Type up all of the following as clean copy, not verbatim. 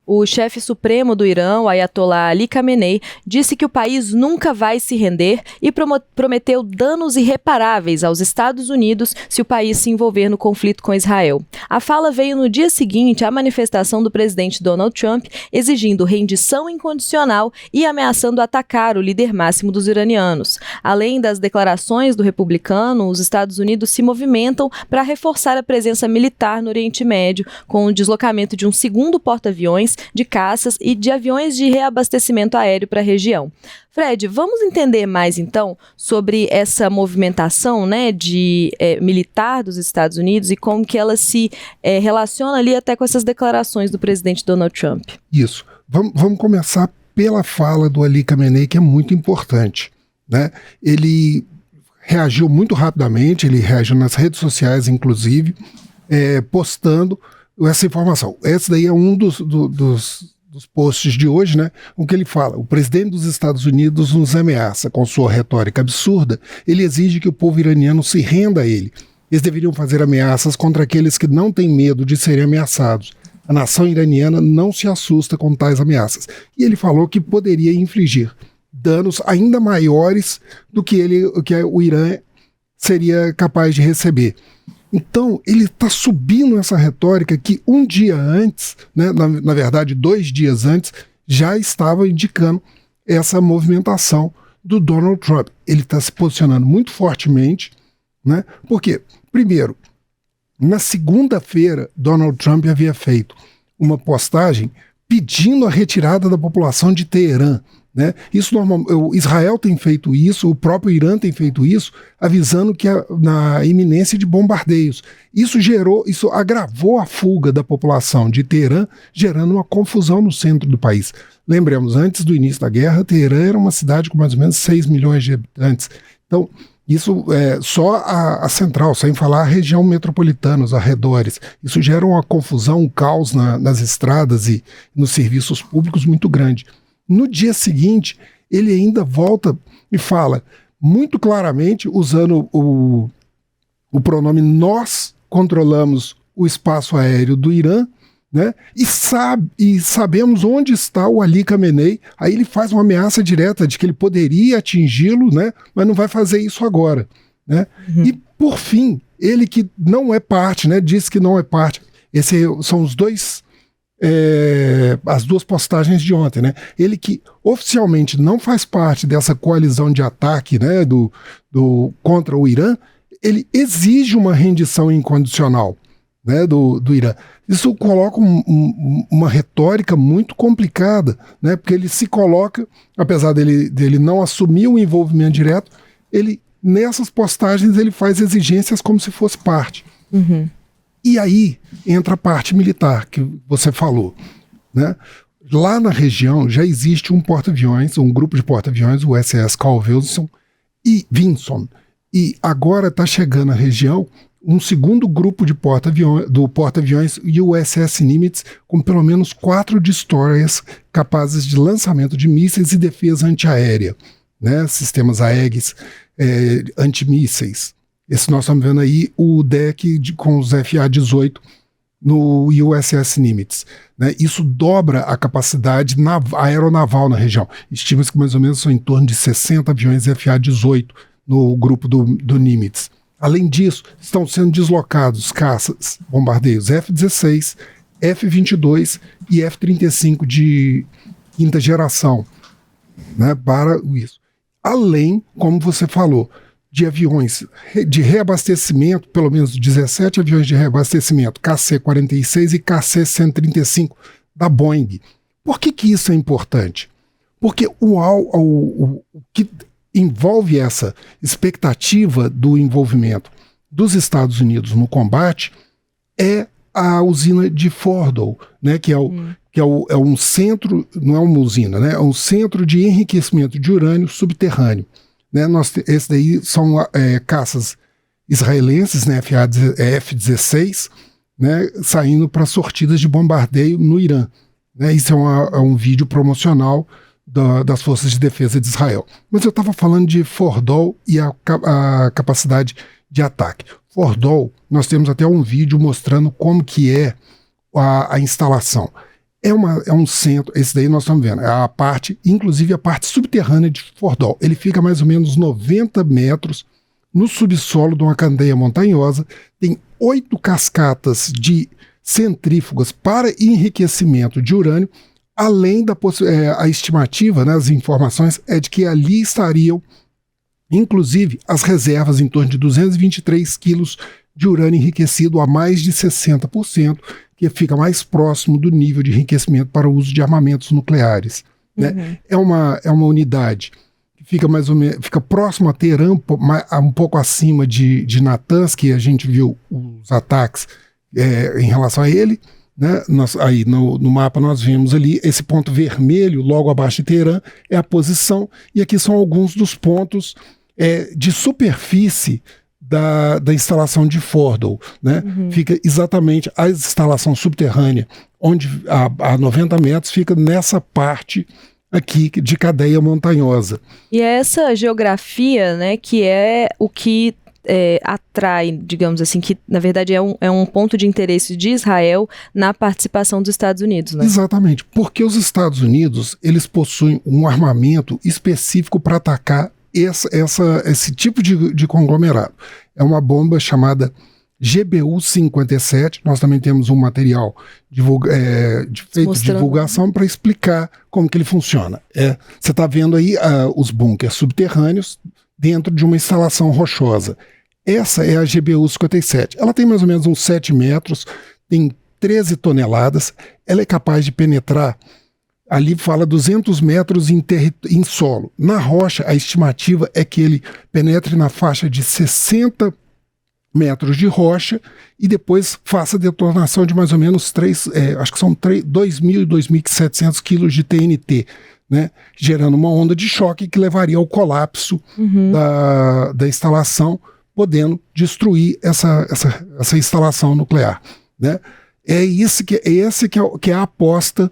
O chefe supremo do Irã, o Ayatollah Ali Khamenei, disse que o país nunca vai se render e prometeu danos irreparáveis aos Estados Unidos se o país se envolver no conflito com Israel. A fala veio no dia seguinte à manifestação do presidente Donald Trump, exigindo rendição incondicional e ameaçando atacar o líder máximo dos iranianos. Além das declarações do republicano, os Estados Unidos se movimentam para reforçar a presença militar no Oriente Médio, com o deslocamento de um segundo porta-aviões, de caças e de aviões de reabastecimento aéreo para a região. Fred, vamos entender mais então sobre essa movimentação, né, militar dos Estados Unidos e como que ela se relaciona ali até com essas declarações do presidente Donald Trump. Isso. Vamos começar pela fala do Ali Khamenei, que é muito importante, né? Ele reagiu muito rapidamente, ele reagiu nas redes sociais, inclusive, postando essa informação. Esse daí é um dos posts de hoje, né? O que ele fala: o presidente dos Estados Unidos nos ameaça com sua retórica absurda, ele exige que o povo iraniano se renda a ele. Eles deveriam fazer ameaças contra aqueles que não têm medo de serem ameaçados. A nação iraniana não se assusta com tais ameaças. E ele falou que poderia infligir danos ainda maiores do que o Irã seria capaz de receber. Então, ele está subindo essa retórica que um dia antes, né, na verdade 2 dias antes, já estava indicando essa movimentação do Donald Trump. Ele está se posicionando muito fortemente, né? Porque, primeiro, na segunda-feira, Donald Trump havia feito uma postagem pedindo a retirada da população de Teherã, né? Israel tem feito isso, o próprio Irã tem feito isso, avisando que na iminência de bombardeios. Isso agravou a fuga da população de Teherã, gerando uma confusão no centro do país. Lembremos, antes do início da guerra, Teherã era uma cidade com mais ou menos 6 milhões de habitantes. Então, isso é só a central, sem falar a região metropolitana, os arredores. Isso gera uma confusão, um caos nas estradas e nos serviços públicos muito grande. No dia seguinte, ele ainda volta e fala muito claramente, usando o pronome nós controlamos o espaço aéreo do Irã, né? E sabemos onde está o Ali Khamenei. Aí ele faz uma ameaça direta de que ele poderia atingi-lo, né? Mas não vai fazer isso agora, né? Uhum. E por fim, ele que não é parte, né? Diz que não é parte. Esses são as duas postagens de ontem, né? Ele que oficialmente não faz parte dessa coalizão de ataque, né, contra o Irã, ele exige uma rendição incondicional, né, do Irã. Isso coloca uma retórica muito complicada, né, porque ele se coloca, apesar dele não assumir o envolvimento direto, nessas postagens ele faz exigências como se fosse parte. Uhum. E aí entra a parte militar que você falou, né? Lá na região já existe um grupo de porta-aviões, o USS Carl Vinson, e agora está chegando à região um segundo grupo de porta-aviões USS Nimitz, com pelo menos 4 destroyers capazes de lançamento de mísseis e defesa antiaérea, né? Sistemas AEGs, antimísseis. Esse nós estamos vendo aí o deck com os FA-18 no USS Nimitz, né? Isso dobra a capacidade aeronaval na região. Estima-se que mais ou menos são em torno de 60 aviões FA-18 no grupo do Nimitz. Além disso, estão sendo deslocados caças, bombardeios F-16, F-22 e F-35 de quinta geração, né, para isso. Além, como você falou, de aviões de reabastecimento, pelo menos 17 aviões de reabastecimento, KC-46 e KC-135 da Boeing. Por que isso é importante? Porque o que envolve essa expectativa do envolvimento dos Estados Unidos no combate é a usina de Fordow, né, que é um centro, não é uma usina, né, é um centro de enriquecimento de urânio subterrâneo. Né, esse daí são caças israelenses, né, F-16, né, saindo para sortidas de bombardeio no Irã. Né, isso é um vídeo promocional das Forças de Defesa de Israel. Mas eu estava falando de Fordow e a capacidade de ataque. Fordow, nós temos até um vídeo mostrando como que é a instalação. É um centro, esse daí nós estamos vendo, é a parte, inclusive a parte subterrânea de Fordol. Ele fica mais ou menos 90 metros no subsolo de uma cadeia montanhosa, tem 8 cascatas de centrífugas para enriquecimento de urânio, além da a estimativa, né, as informações, é de que ali estariam, inclusive, as reservas em torno de 223 quilos de urânio enriquecido a mais de 60%, que fica mais próximo do nível de enriquecimento para o uso de armamentos nucleares. Né? É uma unidade que fica mais ou menos, fica próximo a Teherã, um pouco acima de Natanz, que a gente viu os ataques em relação a ele. Né? Aí no mapa nós vemos ali esse ponto vermelho logo abaixo de Teherã, é a posição, e aqui são alguns dos pontos de superfície da instalação de Fordol, né? Fica exatamente a instalação subterrânea, onde a 90 metros fica nessa parte aqui de cadeia montanhosa. E é essa geografia, né, que é o que atrai, digamos assim, que na verdade é um ponto de interesse de Israel na participação dos Estados Unidos, né? Exatamente, porque os Estados Unidos, eles possuem um armamento específico para atacar esse tipo de conglomerado. É uma bomba chamada GBU-57. Nós também temos um material feito de divulgação para explicar como que ele funciona. Você está vendo aí os bunkers subterrâneos dentro de uma instalação rochosa. Essa é a GBU-57. Ela tem mais ou menos uns 7 metros, tem 13 toneladas, ela é capaz de penetrar. Ali fala 200 metros em solo. Na rocha, a estimativa é que ele penetre na faixa de 60 metros de rocha e depois faça detonação de mais ou menos 2.000 e 2.700 quilos de TNT, né? Gerando uma onda de choque que levaria ao colapso da instalação, podendo destruir essa instalação nuclear. Né? Essa que é a aposta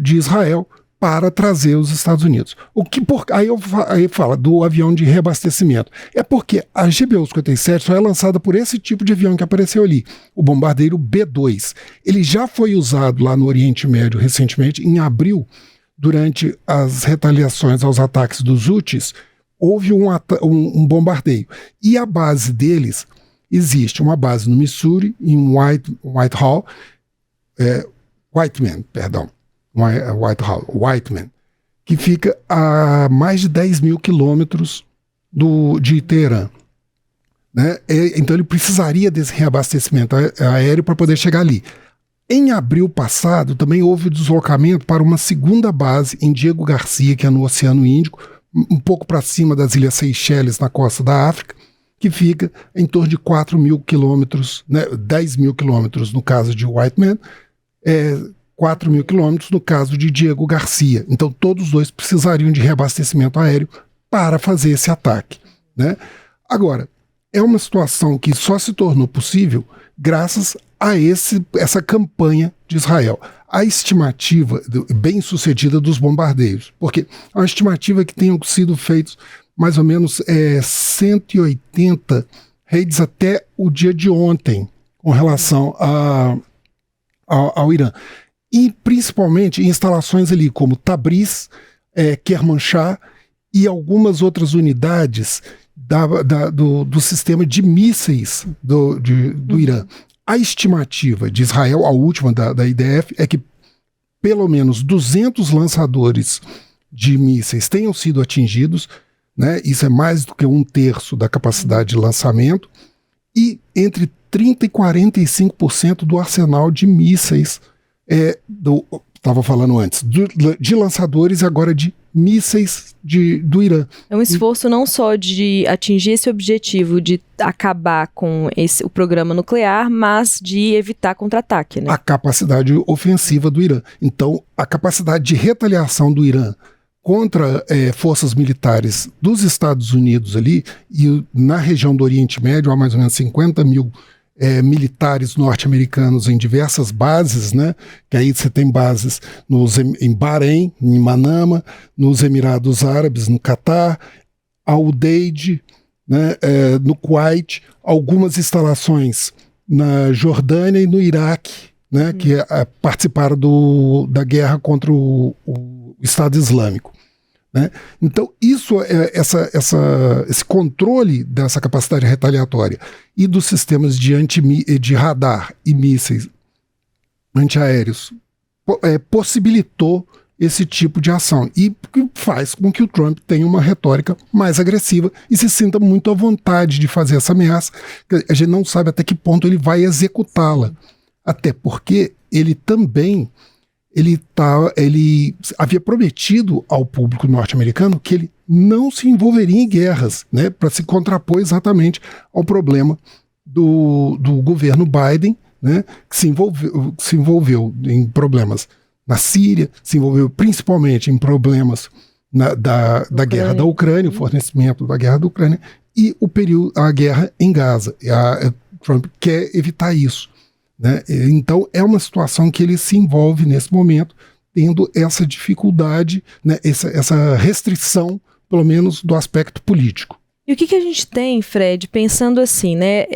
de Israel para trazer os Estados Unidos. Aí fala do avião de reabastecimento. É porque a GBU-57 só é lançada por esse tipo de avião que apareceu ali, o bombardeiro B-2. Ele já foi usado lá no Oriente Médio recentemente, em abril, durante as retaliações aos ataques dos Houthis, houve um bombardeio. E a base deles, existe uma base no Missouri, em Whiteman, que fica a mais de 10 mil quilômetros de Teherã. Né? Então ele precisaria desse reabastecimento aéreo para poder chegar ali. Em abril passado, também houve deslocamento para uma segunda base em Diego Garcia, que é no Oceano Índico, um pouco para cima das Ilhas Seychelles, na costa da África, que fica em torno de 4 mil quilômetros, né, 10 mil quilômetros no caso de Whiteman, 4 mil quilômetros no caso de Diego Garcia. Então todos os dois precisariam de reabastecimento aéreo para fazer esse ataque. Né? Agora, é uma situação que só se tornou possível graças a essa campanha de Israel. A estimativa bem sucedida dos bombardeios, porque a estimativa é que tenham sido feitos mais ou menos 180 raids até o dia de ontem com relação ao Irã. E principalmente em instalações ali como Tabriz, Kermanshah e algumas outras unidades do sistema de mísseis do Irã. A estimativa de Israel, a última da IDF, é que pelo menos 200 lançadores de mísseis tenham sido atingidos, né? Isso é mais do que 1/3 da capacidade de lançamento, e entre 30% e 45% do arsenal de mísseis estava falando antes, de lançadores, agora de mísseis do Irã. É um esforço não só de atingir esse objetivo de acabar com o programa nuclear, mas de evitar contra-ataque, né? A capacidade ofensiva do Irã. Então, a capacidade de retaliação do Irã contra forças militares dos Estados Unidos ali, e na região do Oriente Médio há mais ou menos 50 mil militares norte-americanos em diversas bases, né? Que aí você tem bases em Bahrein, em Manama, nos Emirados Árabes, no Catar, a Udeid, né? No Kuwait, algumas instalações na Jordânia e no Iraque, né, que participaram da guerra contra o Estado Islâmico. Né? Então, esse controle dessa capacidade retaliatória e dos sistemas de radar e mísseis antiaéreos possibilitou esse tipo de ação e faz com que o Trump tenha uma retórica mais agressiva e se sinta muito à vontade de fazer essa ameaça. A gente não sabe até que ponto ele vai executá-la, até porque ele também ele havia prometido ao público norte-americano que ele não se envolveria em guerras, né, para se contrapor exatamente ao problema do governo Biden, né, que se envolveu em problemas na Síria, se envolveu principalmente em problemas da guerra da Ucrânia, o fornecimento da guerra da Ucrânia e a guerra em Gaza. Trump quer evitar isso. Né? Então é uma situação que ele se envolve nesse momento, tendo essa dificuldade, né, essa restrição, pelo menos do aspecto político. E o que a gente tem, Fred, pensando assim, né,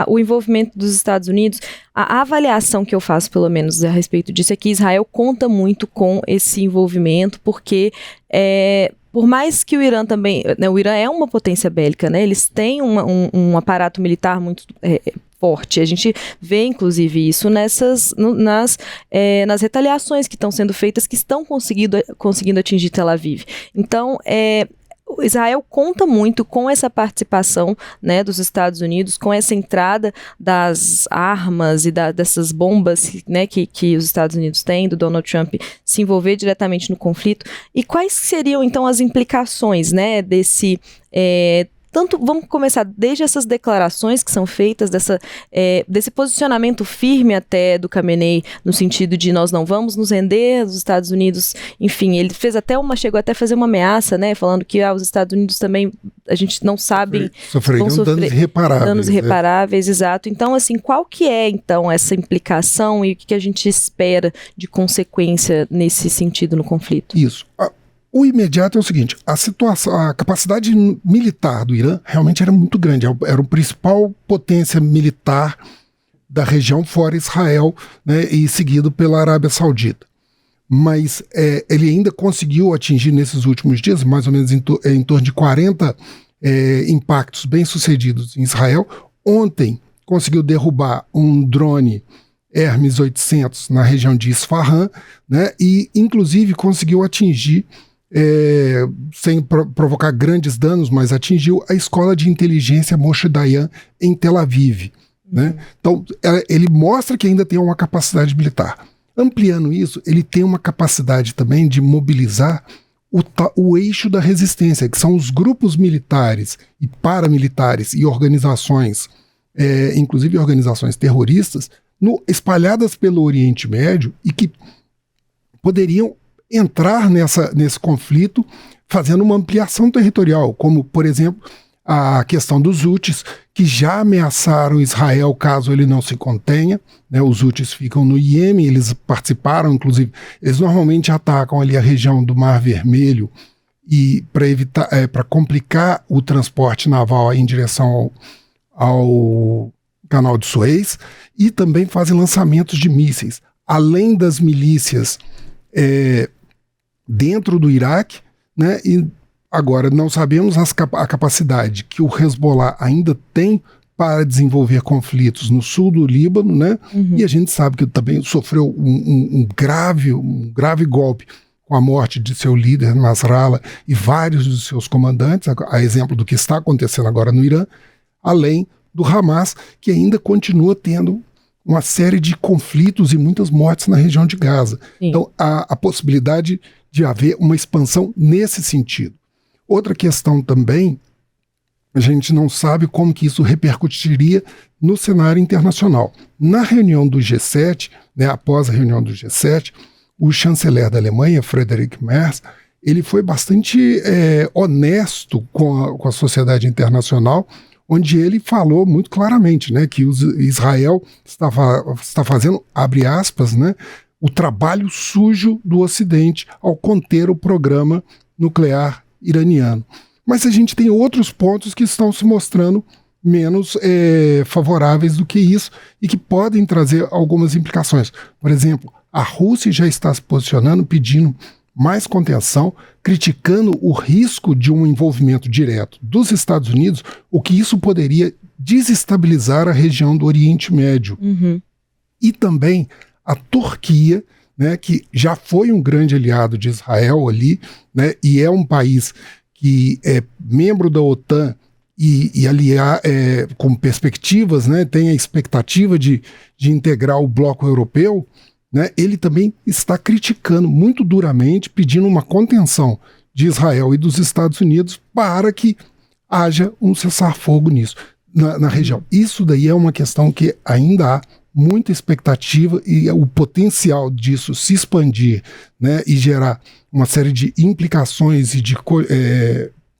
o envolvimento dos Estados Unidos, a avaliação que eu faço, pelo menos, a respeito disso é que Israel conta muito com esse envolvimento, porque por mais que o Irã também, né, o Irã é uma potência bélica, né, eles têm um aparato militar muito forte. A gente vê, inclusive, isso nas retaliações que estão sendo feitas, que estão conseguindo atingir Tel Aviv. Então, Israel conta muito com essa participação, né, dos Estados Unidos, com essa entrada das armas e dessas bombas, né, que os Estados Unidos têm, do Donald Trump se envolver diretamente no conflito. E quais seriam, então, as implicações, né, desse vamos começar desde essas declarações que são feitas, desse posicionamento firme até do Khamenei, no sentido de nós não vamos nos render, os Estados Unidos, enfim, ele chegou até a fazer uma ameaça, né, falando que os Estados Unidos também, a gente não sabe... Sofreriam danos irreparáveis. Danos irreparáveis, exato. Então, assim, qual que é, então, essa implicação e o que a gente espera de consequência nesse sentido no conflito? Isso. O imediato é o seguinte, a capacidade militar do Irã realmente era muito grande, era o principal potência militar da região fora Israel, né, e seguido pela Arábia Saudita. Mas ele ainda conseguiu atingir nesses últimos dias, mais ou menos em torno de 40 impactos bem-sucedidos em Israel. Ontem conseguiu derrubar um drone Hermes 800 na região de Isfahan, né, e inclusive conseguiu atingir sem provocar grandes danos, mas atingiu a escola de inteligência Moshe Dayan em Tel Aviv. Né? Então, ele mostra que ainda tem uma capacidade militar. Ampliando isso, ele tem uma capacidade também de mobilizar o eixo da resistência, que são os grupos militares e paramilitares e organizações, inclusive organizações terroristas, espalhadas pelo Oriente Médio e que poderiam entrar nesse conflito fazendo uma ampliação territorial, como, por exemplo, a questão dos Houthis, que já ameaçaram Israel caso ele não se contenha. Né? Os Houthis ficam no Iêmen, eles participaram, inclusive, eles normalmente atacam ali a região do Mar Vermelho e para complicar o transporte naval em direção ao Canal de Suez, e também fazem lançamentos de mísseis. Além das milícias dentro do Iraque, né? E agora não sabemos a capacidade que o Hezbollah ainda tem para desenvolver conflitos no sul do Líbano, né? Uhum. E a gente sabe que também sofreu um grave golpe com a morte de seu líder, Nasrallah, e vários dos seus comandantes, a exemplo do que está acontecendo agora no Irã, além do Hamas, que ainda continua tendo uma série de conflitos e muitas mortes na região de Gaza. Sim. Então, há a possibilidade de haver uma expansão nesse sentido. Outra questão também, a gente não sabe como que isso repercutiria no cenário internacional. Na reunião do G7, né, após a reunião do G7, o chanceler da Alemanha, Friedrich Merz, ele foi bastante honesto com a sociedade internacional, onde ele falou muito claramente, né, que Israel está fazendo, abre aspas, né, o trabalho sujo do Ocidente ao conter o programa nuclear iraniano. Mas a gente tem outros pontos que estão se mostrando menos favoráveis do que isso e que podem trazer algumas implicações. Por exemplo, a Rússia já está se posicionando pedindo mais contenção, criticando o risco de um envolvimento direto dos Estados Unidos, o que isso poderia desestabilizar a região do Oriente Médio. Uhum. E também a Turquia, né, que já foi um grande aliado de Israel ali, né, e é um país que é membro da OTAN e aliar com perspectivas, né, tem a expectativa de integrar o bloco europeu, né, ele também está criticando muito duramente, pedindo uma contenção de Israel e dos Estados Unidos para que haja um cessar-fogo nisso, na região. Isso daí é uma questão que ainda há muita expectativa e o potencial disso se expandir, né, e gerar uma série de implicações e de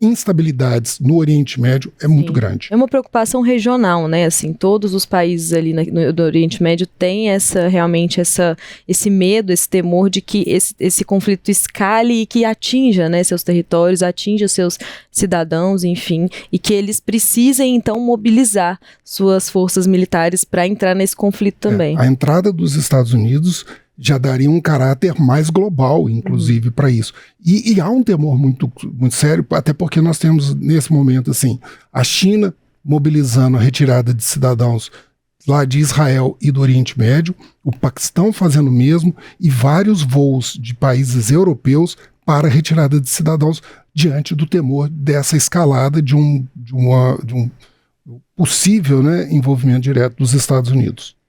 instabilidades no Oriente Médio é muito grande. É uma preocupação regional, né? Assim, todos os países ali do Oriente Médio têm esse medo, esse temor de que esse conflito escale e que atinja, né, seus territórios, atinja seus cidadãos, enfim, e que eles precisem, então, mobilizar suas forças militares para entrar nesse conflito também. A entrada dos Estados Unidos já daria um caráter mais global, inclusive, para isso. E há um temor muito, muito sério, até porque nós temos, nesse momento, assim, a China mobilizando a retirada de cidadãos lá de Israel e do Oriente Médio, o Paquistão fazendo o mesmo, e vários voos de países europeus para a retirada de cidadãos diante do temor dessa escalada de um possível, né, envolvimento direto dos Estados Unidos.